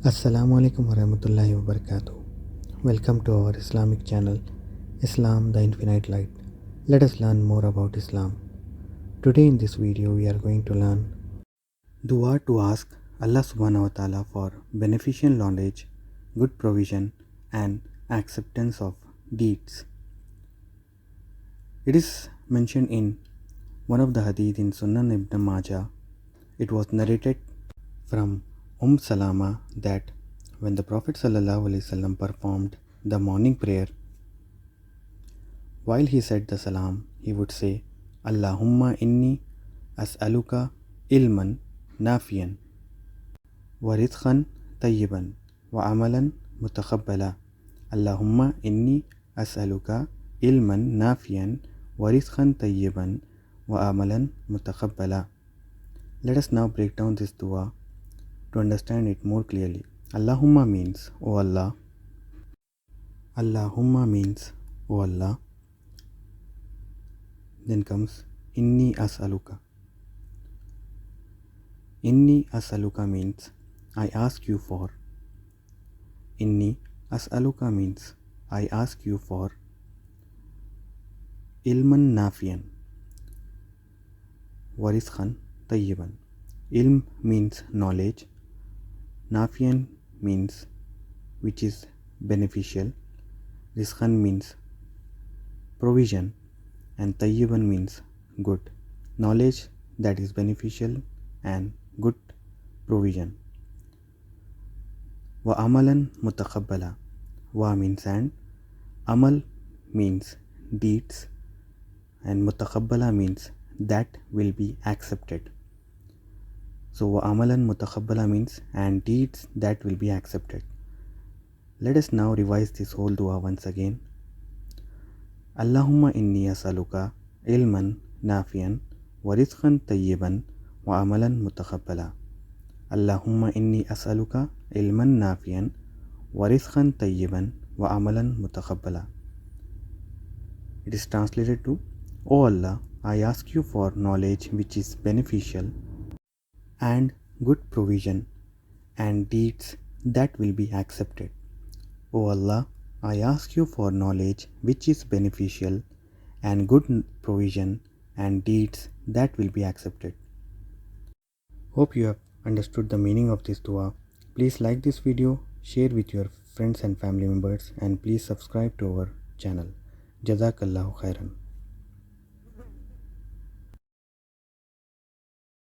Assalamu alaikum warahmatullahi wabarakatuh. Welcome to our Islamic channel, Islam the Infinite Light. Let us learn more about Islam. Today in this video we are going to learn Dua to ask Allah subhanahu wa ta'ala for beneficial knowledge, good provision and acceptance of deeds. It is mentioned in one of the hadith in Sunnah Ibn Majah. It was narrated from Salama that when the Prophet ﷺ performed the morning prayer, while he said the salam, he would say, Allahumma Inni as'aluka ilman nafi'an wa rizqan tayyiban wa amalan mutakhabbala. Allahumma Inni as'aluka ilman nafi'an wa rizqan tayyiban wa amalan mutakhabbala. Let us now break down this dua to understand it more clearly. Allahumma means, O Allah. Allahumma means, O Allah. Then comes Inni as'aluka. Inni as'aluka means, I ask you for. Inni as'aluka means, I ask you for ilman nafian wa rizqan tayyiban. Ilm means knowledge. Nafian means which is beneficial. Rizqan means provision. And tayyiban means good. Knowledge that is beneficial and good provision. Wa amalan mutakhabbala. Wa means and. Amal means deeds. And mutakhabbala means that will be accepted. So wa amalan mutakhabbala means and deeds that will be accepted. Let us now revise this whole dua once again. Allahumma inni as'aluka ilman nafi'an wa rizqan tayyiban wa amalan mutakhabbala. Allahumma inni as'aluka ilman nafi'an wa rizqan tayyiban wa amalan mutakhabbala. It is translated to, O Allah, I ask you for knowledge which is beneficial and good provision and deeds that will be accepted. O Allah, I ask you for knowledge which is beneficial and good provision and deeds that will be accepted. Hope you have understood the meaning of this dua. Please like this video, share with your friends and family members, and please subscribe to our channel. Jazakallahu khairan.